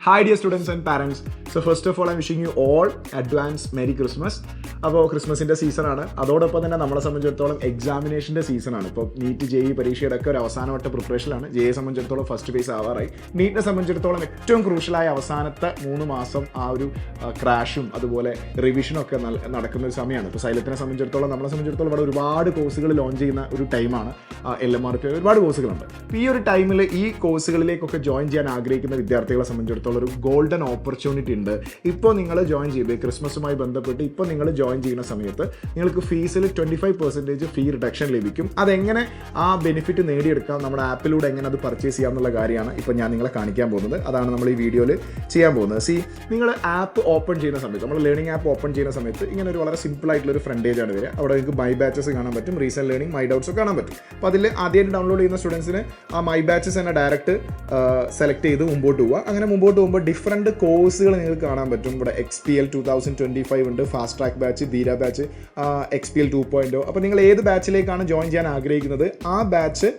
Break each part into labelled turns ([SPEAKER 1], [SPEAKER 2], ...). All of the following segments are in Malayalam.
[SPEAKER 1] Hi dear students and parents. So first of all, I'm wishing you all advance Merry Christmas. അപ്പോൾ ക്രിസ്മസിൻ്റെ സീസണാണ്. അതോടൊപ്പം തന്നെ നമ്മളെ സംബന്ധിച്ചിടത്തോളം എക്സാമിനേഷൻ്റെ സീസണാണ്. ഇപ്പോൾ നീറ്റ് JEE പരീക്ഷയുടെ ഒക്കെ ഒരു അവസാനവട്ട പ്രിപ്പറേഷനിലാണ്. JEE സംബന്ധിച്ചിടത്തോളം ഫസ്റ്റ് ഫേസ് ആവാറായി. നീറ്റിനെ സംബന്ധിച്ചിടത്തോളം ഏറ്റവും ക്രൂഷ്യലായ അവസാനത്തെ 3 മാസം ആ ഒരു ക്രാഷും അതുപോലെ റിവിഷനും ഒക്കെ നടക്കുന്ന ഒരു സമയമാണ്. ഇപ്പോൾ സൈലത്തിനെ സംബന്ധിച്ചിടത്തോളം നമ്മളെ സംബന്ധിച്ചിടത്തോളം ഇവിടെ ഒരുപാട് കോഴ്സുകൾ ലോഞ്ച് ചെയ്യുന്ന ഒരു ടൈമാണ്. LMRP ഒരുപാട് കോഴ്സുകളുണ്ട്. അപ്പോൾ ഈ ഒരു ടൈമിൽ ഈ കോഴ്സുകളിലേക്കൊക്കെ ജോയിൻ ചെയ്യാൻ ആഗ്രഹിക്കുന്ന വിദ്യാർത്ഥികളെ സംബന്ധിച്ചിടത്തോളം ഒരു ഗോൾഡൻ ഓപ്പർച്യൂണിറ്റി ഉണ്ട്. ഇപ്പോൾ നിങ്ങൾ ജോയിൻ ചെയ്ത് ക്രിസ്മസുമായി ബന്ധപ്പെട്ട് ഇപ്പോൾ നിങ്ങൾ ജോയിൻ ചെയ്യുന്ന സമയത്ത് നിങ്ങൾക്ക് ഫീസിൽ 25% ഫീ റിഡക്ഷൻ ലഭിക്കും. അതെങ്ങനെ ആ ബെനിഫിറ്റ് നേടിയെടുക്കാം, നമ്മുടെ ആപ്പിലൂടെ എങ്ങനെ അത് പർച്ചേസ് ചെയ്യാം എന്നുള്ള കാര്യമാണ് ഇപ്പോൾ ഞാൻ നിങ്ങളെ കാണിക്കാൻ പോകുന്നത്. അതാണ് നമ്മൾ ഈ വീഡിയോയിൽ ചെയ്യാൻ പോകുന്നത്. നിങ്ങൾ ആപ്പ് ഓപ്പൺ ചെയ്യുന്ന സമയത്ത്, നമ്മൾ ലേണിംഗ് ആപ്പ് ഓപ്പൺ ചെയ്യുന്ന സമയത്ത് ഇങ്ങനെ ഒരു വളരെ സിമ്പിൾ ആയിട്ടുള്ള ഒരു ഫ്രണ്ട് പേജ് ആണ് വരിക. അവിടെ നിങ്ങൾക്ക് മൈ ബാച്ചസ് കാണാൻ പറ്റും, റീസെൻറ്റ് ലേണിംഗ്, മൈ ഡൗട്ട്സ് ഒക്കെ കാണാൻ പറ്റും. അപ്പോൾ അതിൽ ആദ്യമായിട്ട് ഡൗൺലോഡ് ചെയ്യുന്ന സ്റ്റുഡൻസിന് ആ മൈ ബാച്ചസ് തന്നെ ഡയറക്റ്റ് സെലക്ട് ചെയ്ത് മുമ്പോട്ട് പോവുക. അങ്ങനെ മുമ്പോട്ട് പോകുമ്പോൾ ഡിഫറൻറ്റ് കോഴ്സുകൾ നിങ്ങൾക്ക് കാണാൻ പറ്റും. ഇവിടെ XPL 2025 ഉണ്ട്, ഫാസ്റ്റ് ട്രാക്ക് ബാച്ച്, ധീര ബാച്ച്, XPL 2.0. അപ്പോൾ നിങ്ങൾ ഏത് ബാച്ചിലേക്കാണ് ജോയിൻ ചെയ്യാൻ ആഗ്രഹിക്കുന്നത് ആ ബാച്ച്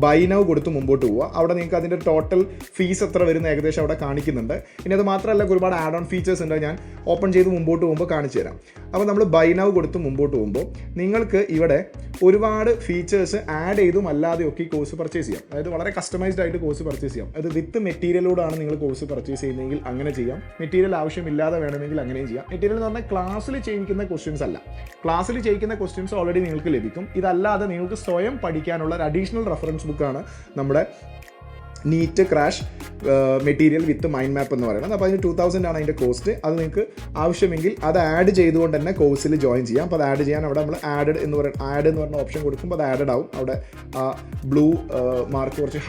[SPEAKER 1] ബൈ നൗ കൊടുത്ത് മുമ്പോട്ട് പോവുക. അവിടെ നിങ്ങൾക്ക് അതിൻ്റെ ടോട്ടൽ ഫീസ് എത്ര വരുന്ന ഏകദേശം അവിടെ കാണിക്കുന്നുണ്ട്. ഇനി അത് മാത്രമല്ല ഒരുപാട് ആഡ് ഓൺ ഫീച്ചേഴ്സ് ഉണ്ട്, ഞാൻ ഓപ്പൺ ചെയ്ത് മുമ്പോട്ട് പോകുമ്പോൾ കാണിച്ചു തരാം. അപ്പോൾ നമ്മൾ ബൈ നൗ കൊടുത്ത് മുമ്പോട്ട് പോകുമ്പോൾ നിങ്ങൾക്ക് ഇവിടെ ഒരുപാട് ഫീച്ചേഴ്സ് ആഡ് ചെയ്തും അല്ലാതെയും ഒക്കെ ഈ കോഴ്സ് പർച്ചേസ് ചെയ്യാം. അതായത് വളരെ കസ്റ്റമൈസ്ഡ് ആയിട്ട് കോഴ്സ് പർച്ചേസ് ചെയ്യാം. അത് വിത്ത് മെറ്റീരിയലോടാണ് നിങ്ങൾ കോഴ്സ് പർച്ചേസ് ചെയ്യുന്നതെങ്കിൽ അങ്ങനെ ചെയ്യാം. മെറ്റീരിയൽ ആവശ്യമില്ലാതെ വേണമെങ്കിൽ അങ്ങനെയും ചെയ്യാം. മെറ്റീരിയൽ എന്ന് പറഞ്ഞാൽ ക്ലാസ്സിൽ ചെയ്യിക്കുന്ന ക്വസ്റ്റ്യൻസ് അല്ല, ക്ലാസ്സിൽ ചെയ്യിക്കുന്ന ക്വസ്റ്റ്യൻസ് ഓൾറെഡി നിങ്ങൾക്ക് ലഭിക്കും. ഇതല്ലാതെ നിങ്ങൾക്ക് സ്വയം പഠിക്കാനുള്ള ഒരു അഡീഷണൽ റെഫറൻസ് ബുക്കാണ് നമ്മുടെ NEET crash material with mind map എന്ന് പറയുന്നത്. അപ്പോൾ അതിന് 2000 ആണ് അതിൻ്റെ കോസ്റ്റ്. അത് നിങ്ങൾക്ക് ആവശ്യമെങ്കിൽ അത് ആഡ് ചെയ്തുകൊണ്ട് തന്നെ കോഴ്സിൽ ജോയിൻ ചെയ്യാം. അപ്പോൾ അത് ആഡ് ചെയ്യാൻ അവിടെ നമ്മൾ ആഡ് എന്ന് പറഞ്ഞ ഓപ്ഷൻ കൊടുക്കുമ്പോൾ അത് ആഡഡ് ആവും. അവിടെ ബ്ലൂ മാർക്ക് കുറച്ച്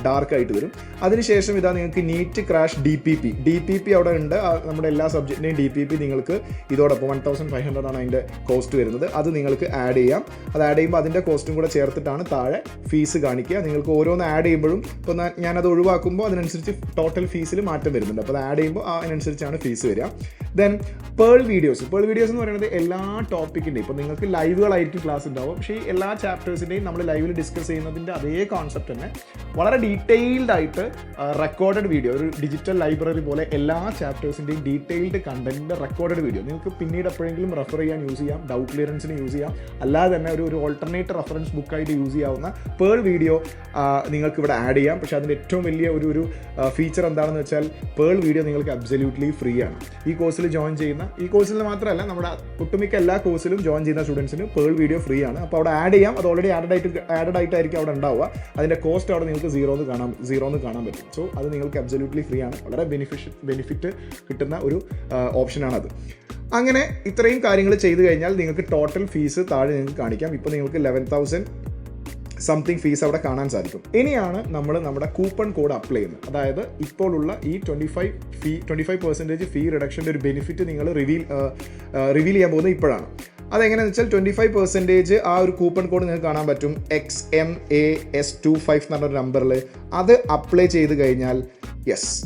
[SPEAKER 1] ഡാർക്ക് ആയിട്ട് വരും. അതിനുശേഷം ഇതാ നിങ്ങൾക്ക് നീറ്റ് ക്രാഷ് DPP അവിടെ ഉണ്ട്. നമ്മുടെ എല്ലാ സബ്ജക്റ്റിൻ്റെയും DPP നിങ്ങൾക്ക് ഇതോടൊപ്പം 1500 ആണ് അതിൻ്റെ കോസ്റ്റ് വരുന്നത്. അത് നിങ്ങൾക്ക് ആഡ് ചെയ്യാം. അത് ആഡ് ചെയ്യുമ്പോൾ അതിൻ്റെ കോസ്റ്റും കൂടെ ചേർത്തിട്ടാണ് താഴെ ഫീസ് കാണിക്കുക. നിങ്ങൾക്ക് ഓരോന്ന് ആഡ് ചെയ്യുമ്പോഴും ഇപ്പോൾ ഞാനത് ഒഴിവാക്കുമ്പോൾ അതിനനുസരിച്ച് ടോട്ടൽ ഫീസിൽ മാറ്റം വരുന്നുണ്ട്. അപ്പോൾ അത് ആഡ് ചെയ്യുമ്പോൾ അതിനനുസരിച്ചാണ് ഫീസ് വരിക. ദെൻ പേൾ വീഡിയോസ് എന്ന് പറയുന്നത് എല്ലാ ടോപ്പിക്കിൻ്റെയും ഇപ്പോൾ നിങ്ങൾക്ക് ലൈവുകളായിരിക്കും ക്ലാസ് ഉണ്ടാവും. പക്ഷേ ഈ എല്ലാ ചാപ്റ്റേഴ്സിൻ്റെയും നമ്മൾ ലൈവിൽ ഡിസ്കസ് ചെയ്യുന്നതിൻ്റെ അതേ കോൺസെപ്റ്റ് തന്നെ വളരെ ഡീറ്റെയിൽഡ് ആയിട്ട് റെക്കോർഡഡ് വീഡിയോ, ഒരു ഡിജിറ്റൽ ലൈബ്രറി പോലെ എല്ലാ ചാപ്റ്റേഴ്സിൻ്റെയും ഡീറ്റെയിൽഡ് കണ്ടൻറ്റിൻ്റെ റെക്കോർഡഡ് വീഡിയോ നിങ്ങൾക്ക് പിന്നീട് എപ്പോഴെങ്കിലും റെഫർ ചെയ്യാൻ യൂസ് ചെയ്യാം, ഡൗട്ട് ക്ലിയറൻസിന് യൂസ് ചെയ്യാം, അല്ലാതെ തന്നെ ഒരു ഓൾട്ടർനേറ്റ് റെഫറൻസ് ബുക്കായിട്ട് യൂസ് ചെയ്യാവുന്ന പേൾ വീഡിയോ നിങ്ങൾക്ക് ഇവിടെ ആഡ് ചെയ്യാം. പക്ഷേ അതിൻ്റെ ഏറ്റവും വലിയ ഒരു ഫീച്ചർ എന്താണെന്ന് വെച്ചാൽ പേൾ വീഡിയോ നിങ്ങൾക്ക് അബ്സല്യൂട്ട്ലി ഫ്രീ ആണ്. ഈ കോഴ്സിൽ ജോയിൻ ചെയ്യുന്ന, ഈ കോഴ്സിൽ മാത്രമല്ല നമ്മുടെ ഒട്ടുമിക്ക എല്ലാ കോഴ്സിലും ജോയിൻ ചെയ്യുന്ന സ്റ്റുഡൻസിന് പേൾ വീഡിയോ ഫ്രീ ആണ്. അപ്പോൾ അവിടെ ആഡ് ചെയ്യാം. അത് ഓൾറെഡി ആഡഡ് ആയിട്ടായിരിക്കും അവിടെ ഉണ്ടാവുക. അതിൻ്റെ കോസ്റ്റ് അവിടെ നിങ്ങൾക്ക് സീറോ എന്ന് കാണാൻ പറ്റും. സോ അത് നിങ്ങൾക്ക് അബ്സല്യൂട്ട്ലി ഫ്രീ ആണ്. വളരെ ബെനിഫിറ്റ് കിട്ടുന്ന ഒരു ഓപ്ഷനാണത്. അങ്ങനെ ഇത്രയും കാര്യങ്ങൾ ചെയ്തു കഴിഞ്ഞാൽ നിങ്ങൾക്ക് ടോട്ടൽ ഫീസ് താഴെ നിങ്ങൾക്ക് കാണിക്കാം. ഇപ്പോൾ നിങ്ങൾക്ക് 11,000 സംതിങ് ഫീസ് അവിടെ കാണാൻ സാധിക്കും. ഇനിയാണ് നമ്മൾ നമ്മുടെ കൂപ്പൺ കോഡ് അപ്ലൈ ചെയ്യുന്നത്. അതായത് ഇപ്പോഴുള്ള ഈ 25% ഫീ റിഡക്ഷൻ്റെ ഒരു ബെനിഫിറ്റ് നിങ്ങൾ റിവീൽ ചെയ്യാൻ പോകുന്നത് ഇപ്പോഴാണ്. അതെങ്ങനെയാണെന്ന് വെച്ചാൽ 25% ആ ഒരു കൂപ്പൺ കോഡ് നിങ്ങൾക്ക് കാണാൻ പറ്റും. XMAS25 എന്ന് പറഞ്ഞൊരു നമ്പറിൽ അത് അപ്ലൈ ചെയ്ത് കഴിഞ്ഞാൽ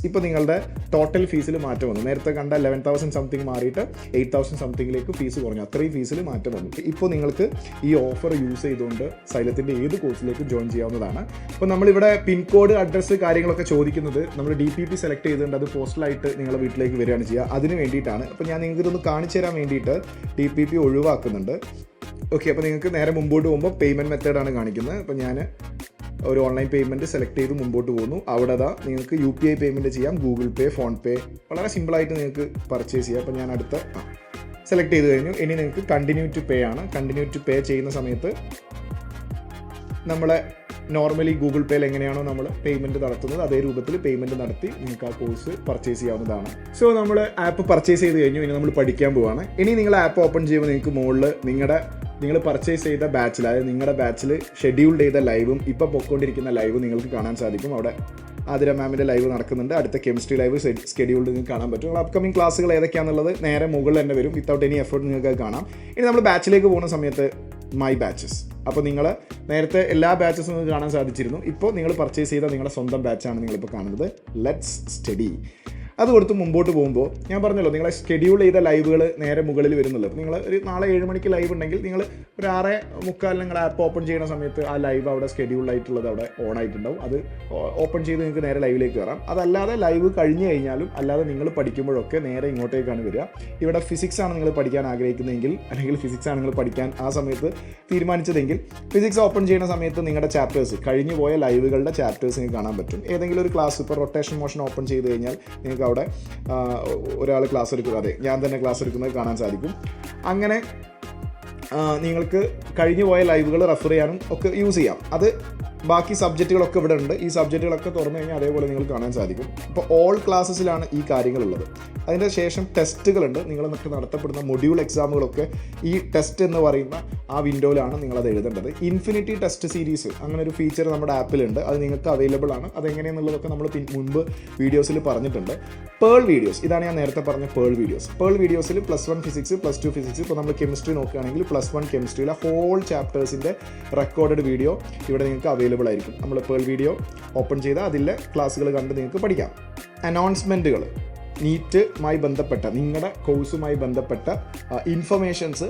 [SPEAKER 1] ഇപ്പോൾ നിങ്ങളുടെ ടോട്ടൽ ഫീസിൽ മാറ്റം വന്നു. നേരത്തെ കണ്ട 11,000 സംതിങ് മാറിയിട്ട് 8,000 സംതിങ്ങിലേക്ക് ഫീസ് കുറഞ്ഞു. അത്രയും ഫീസിൽ മാറ്റം വന്നു. ഇപ്പോൾ നിങ്ങൾക്ക് ഈ ഓഫർ യൂസ് ചെയ്തുകൊണ്ട് സൈലത്തിൻ്റെ ഏത് കോഴ്സിലേക്ക് ജോയിൻ ചെയ്യാവുന്നതാണ്. അപ്പോൾ നമ്മളിവിടെ പിൻകോഡ്, അഡ്രസ്സ്, കാര്യങ്ങളൊക്കെ ചോദിക്കുന്നത് നമ്മൾ DPP സെലക്ട് ചെയ്തുകൊണ്ട് അത് പോസ്റ്റലായിട്ട് നിങ്ങളുടെ വീട്ടിലേക്ക് വരികയാണ് ചെയ്യുക. അതിന് വേണ്ടിയിട്ടാണ്. അപ്പോൾ ഞാൻ നിങ്ങൾക്ക് ഇതൊന്ന് കാണിച്ചു തരാൻ വേണ്ടിയിട്ട് DPP ഒഴിവാക്കുന്നുണ്ട്. ഓക്കെ, അപ്പോൾ നിങ്ങൾക്ക് നേരെ മുമ്പോട്ട് പോകുമ്പോൾ പേയ്മെൻറ്റ് മെത്തേഡാണ് കാണിക്കുന്നത്. അപ്പോൾ ഞാൻ ഒരു ഓൺലൈൻ പേയ്മെൻറ്റ് സെലക്ട് ചെയ്ത് മുമ്പോട്ട് പോകുന്നു. അവിടെ നിങ്ങൾക്ക് UPI പേയ്മെൻറ്റ് ചെയ്യാം, ഗൂഗിൾ പേ, ഫോൺ പേ, വളരെ സിമ്പിളായിട്ട് നിങ്ങൾക്ക് പർച്ചേസ് ചെയ്യാം. അപ്പോൾ ഞാൻ അടുത്ത സെലക്ട് ചെയ്ത് കഴിഞ്ഞു. ഇനി നിങ്ങൾക്ക് കണ്ടിന്യൂ ടു പേ ആണ്. കണ്ടിന്യൂ ടു പേ ചെയ്യുന്ന സമയത്ത് നമ്മളെ നോർമലി ഗൂഗിൾ പേയിൽ എങ്ങനെയാണോ നമ്മൾ പേയ്മെൻറ്റ് നടത്തുന്നത് അതേ രൂപത്തിൽ പേയ്മെൻറ്റ് നടത്തി നിങ്ങൾക്ക് ആ കോഴ്സ് പർച്ചേസ് ചെയ്യാവുന്നതാണ്. സോ നമ്മൾ ആപ്പ് പർച്ചേസ് ചെയ്ത് കഴിഞ്ഞു. ഇനി നമ്മൾ പഠിക്കാൻ പോവുകയാണ്. ഇനി നിങ്ങൾ ആപ്പ് ഓപ്പൺ ചെയ്യുമ്പോൾ നിങ്ങൾക്ക് മുകളിൽ നിങ്ങൾ പർച്ചേസ് ചെയ്ത ബാച്ചിൽ, അതായത് നിങ്ങളുടെ ബാച്ചിൽ ഷെഡ്യൂൾഡ് ചെയ്ത ലൈവും ഇപ്പോൾ പൊയ്ക്കൊണ്ടിരിക്കുന്ന ലൈവും നിങ്ങൾക്ക് കാണാൻ സാധിക്കും. അവിടെ ആതിര മാമിൻ്റെ ലൈവ് നടക്കുന്നുണ്ട്. അടുത്ത കെമിസ്ട്രി ലൈവ് സ്കെഡ്യൂൾഡ് നിങ്ങൾക്ക് കാണാൻ പറ്റും. നിങ്ങൾ അപ്കമിങ് ക്ലാസ്സുകൾ ഏതൊക്കെയാണെന്നുള്ളത് നേരെ മുകളിൽ തന്നെ വരും. വിത്തൗട്ട് എനി എഫേർട്ട് നിങ്ങൾക്ക് കാണാം. ഇനി നമ്മൾ ബാച്ചിലേക്ക് പോകുന്ന സമയത്ത് മൈ ബാച്ചസ്, അപ്പോൾ നിങ്ങൾ നേരത്തെ എല്ലാ ബാച്ചസും നിങ്ങൾക്ക് കാണാൻ സാധിച്ചിരുന്നു. ഇപ്പോൾ നിങ്ങൾ പർച്ചേസ് ചെയ്ത നിങ്ങളുടെ സ്വന്തം ബാച്ചാണ് നിങ്ങളിപ്പോൾ കാണുന്നത്. Let's study. അത് കൊടുത്ത് മുമ്പോട്ട് പോകുമ്പോൾ ഞാൻ പറഞ്ഞല്ലോ നിങ്ങളെ ഷെഡ്യൂൾ ചെയ്ത ലൈവുകൾ നേരെ മുകളിൽ വരുന്നുള്ളൂ. അപ്പോൾ നിങ്ങൾ ഒരു നാളെ 7 മണിക്ക് ലൈവ് ഉണ്ടെങ്കിൽ നിങ്ങൾ ഒരു 6:45 നിങ്ങൾ ആപ്പ് ഓപ്പൺ ചെയ്യുന്ന സമയത്ത് ആ ലൈവ് അവിടെ ഷെഡ്യൂൾഡായിട്ടുള്ളത് അവിടെ ഓൺ ആയിട്ടുണ്ടാവും. അത് ഓപ്പൺ ചെയ്ത് നിങ്ങൾക്ക് നേരെ ലൈവിലേക്ക് കയറാം. അതല്ലാതെ ലൈവ് കഴിഞ്ഞ് കഴിഞ്ഞാലും അല്ലാതെ നിങ്ങൾ പഠിക്കുമ്പോഴൊക്കെ നേരെ ഇങ്ങോട്ടേക്കാണ് വരിക. ഇവിടെ ഫിസിക്സ് ആണ് നിങ്ങൾ പഠിക്കാൻ ആഗ്രഹിക്കുന്നതെങ്കിൽ അല്ലെങ്കിൽ ഫിസിക്സ് ആണ് നിങ്ങൾ പഠിക്കാൻ ആ സമയത്ത് തീരുമാനിച്ചതെങ്കിൽ ഫിസിക്സ് ഓപ്പൺ ചെയ്യുന്ന സമയത്ത് നിങ്ങളുടെ ചാപ്റ്റേഴ്സ് കഴിഞ്ഞു പോയ ലൈവുകളുടെ ചാപ്റ്റേഴ്സ് നിങ്ങൾക്ക് കാണാൻ പറ്റും. ഏതെങ്കിലും ഒരു ക്ലാസ് ഇപ്പോൾ റൊട്ടേഷൻ മോഷൻ ഓപ്പൺ ചെയ്ത് കഴിഞ്ഞാൽ നിങ്ങൾക്ക് അവിടെ ഒരാൾ ക്ലാസ് എടുക്കുക, അതെ ഞാൻ തന്നെ ക്ലാസ് എടുക്കുന്നത് കാണാൻ സാധിക്കും. അങ്ങനെ നിങ്ങൾക്ക് കഴിഞ്ഞു പോയ ലൈവുകൾ റെഫർ ചെയ്യാനും ഒക്കെ യൂസ് ചെയ്യാം. അത് ബാക്കി സബ്ജക്റ്റുകളൊക്കെ ഇവിടെ ഉണ്ട്. ഈ സബ്ജക്റ്റുകളൊക്കെ തുറന്നു കഴിഞ്ഞാൽ അതേപോലെ നിങ്ങൾക്ക് കാണാൻ സാധിക്കും. ഇപ്പോൾ ഓൾ ക്ലാസ്സസിലാണ് ഈ കാര്യങ്ങളുള്ളത്. അതിൻ്റെ ശേഷം ടെസ്റ്റുകളുണ്ട്. നിങ്ങൾ നടത്തപ്പെടുന്ന മൊഡ്യൂൾ എക്സാമുകളൊക്കെ ഈ ടെസ്റ്റ് എന്ന് പറയുന്ന ആ വിൻഡോയിലാണ് നിങ്ങളത് എഴുതേണ്ടത്. ഇൻഫിനിറ്റി ടെസ്റ്റ് സീരീസ് അങ്ങനെ ഒരു ഫീച്ചർ നമ്മുടെ ആപ്പിലുണ്ട്. അത് നിങ്ങൾക്ക് അവൈലബിൾ ആണ്. അതെങ്ങനെയെന്നുള്ളതൊക്കെ നമ്മൾ മുൻപ് വീഡിയോസിൽ പറഞ്ഞിട്ടുണ്ട്. പേൾ വീഡിയോസ്, ഇതാണ് ഞാൻ നേരത്തെ പറഞ്ഞ പേൾ വീഡിയോസ്. പേൾ വീഡിയോസിൽ +1 ഫിസിക്സ്, +2 ഫിസിക്സ്, ഇപ്പോൾ നമ്മൾ കെമിസ്ട്രി നോക്കുകയാണെങ്കിൽ +1 കെമിസ്ട്രിയിലെ ഹോൾ ചാപ്റ്റേഴ്സിൻ്റെ റെക്കോർഡഡ് വീഡിയോ ഇവിടെ നിങ്ങൾക്ക് അവൈലബിൾ ആയിരിക്കും. നമ്മൾ പേൾ വീഡിയോ ഓപ്പൺ ചെയ്താൽ അതിലെ ക്ലാസ്സുകൾ കണ്ട് നിങ്ങൾക്ക് പഠിക്കാം. അനൗൺസ്മെൻറ്റുകൾ, നീറ്റുമായി ബന്ധപ്പെട്ട നിങ്ങളുടെ കോഴ്സുമായി ബന്ധപ്പെട്ട ഇൻഫർമേഷൻസ്,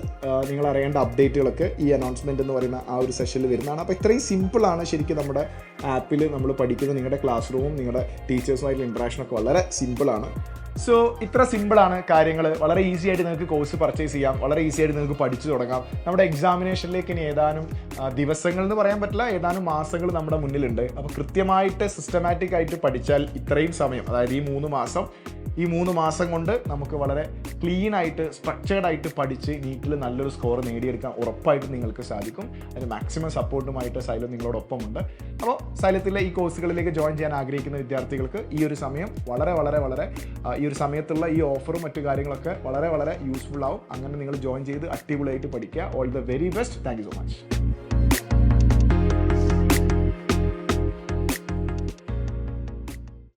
[SPEAKER 1] നിങ്ങൾ അറിയേണ്ട അപ്ഡേറ്റുകളൊക്കെ ഈ അനൗൺസ്മെൻറ്റ് എന്ന് പറയുന്ന ആ ഒരു സെഷനിൽ വരുന്നതാണ്. അപ്പോൾ ഇത്രയും സിമ്പിളാണ് ശരിക്കും നമ്മുടെ ആപ്പിൽ നമ്മൾ പഠിക്കുന്ന നിങ്ങളുടെ ക്ലാസ് റൂമും നിങ്ങളുടെ ടീച്ചേഴ്സുമായിട്ടുള്ള ഇൻട്രാക്ഷനൊക്കെ വളരെ സിമ്പിളാണ്. സോ ഇത്ര സിമ്പിളാണ് കാര്യങ്ങൾ. വളരെ ഈസി ആയിട്ട് നിങ്ങൾക്ക് കോഴ്സ് പർച്ചേസ് ചെയ്യാം. വളരെ ഈസി ആയിട്ട് നിങ്ങൾക്ക് പഠിച്ചു തുടങ്ങാം. നമ്മുടെ എക്സാമിനേഷനിലേക്ക് ഇനി ഏതാനും ദിവസങ്ങൾ എന്ന് പറയാൻ പറ്റില്ല, ഏതാനും മാസങ്ങൾ നമ്മുടെ മുന്നിലുണ്ട്. അപ്പോൾ കൃത്യമായിട്ട് സിസ്റ്റമാറ്റിക് ആയിട്ട് പഠിച്ചാൽ ഇത്രയും സമയം, അതായത് ഈ 3 മാസം കൊണ്ട് നമുക്ക് വളരെ ക്ലീൻ ആയിട്ട് സ്ട്രക്ചേർഡ് ആയിട്ട് പഠിച്ച് നീറ്റിൽ നല്ലൊരു സ്കോർ നേടിയെടുക്കാൻ ഉറപ്പായിട്ടും നിങ്ങൾക്ക് സാധിക്കും. അതിന് മാക്സിമം സപ്പോർട്ടുമായിട്ട് സൈലം നിങ്ങളോടൊപ്പം ഉണ്ട്. അപ്പോൾ സൈലത്തിലെ ഈ കോഴ്സുകളിലേക്ക് ജോയിൻ ചെയ്യാൻ ആഗ്രഹിക്കുന്ന വിദ്യാർത്ഥികൾക്ക് ഈ ഒരു സമയം വളരെ ഈ ഒരു സമയത്തുള്ള ഈ ഓഫറും മറ്റു കാര്യങ്ങളൊക്കെ വളരെ യൂസ്ഫുൾ ആവും. അങ്ങനെ നിങ്ങൾ ജോയിൻ ചെയ്ത് അടിപൊളിയായിട്ട് പഠിക്കുക. All the very best. Thank you so much.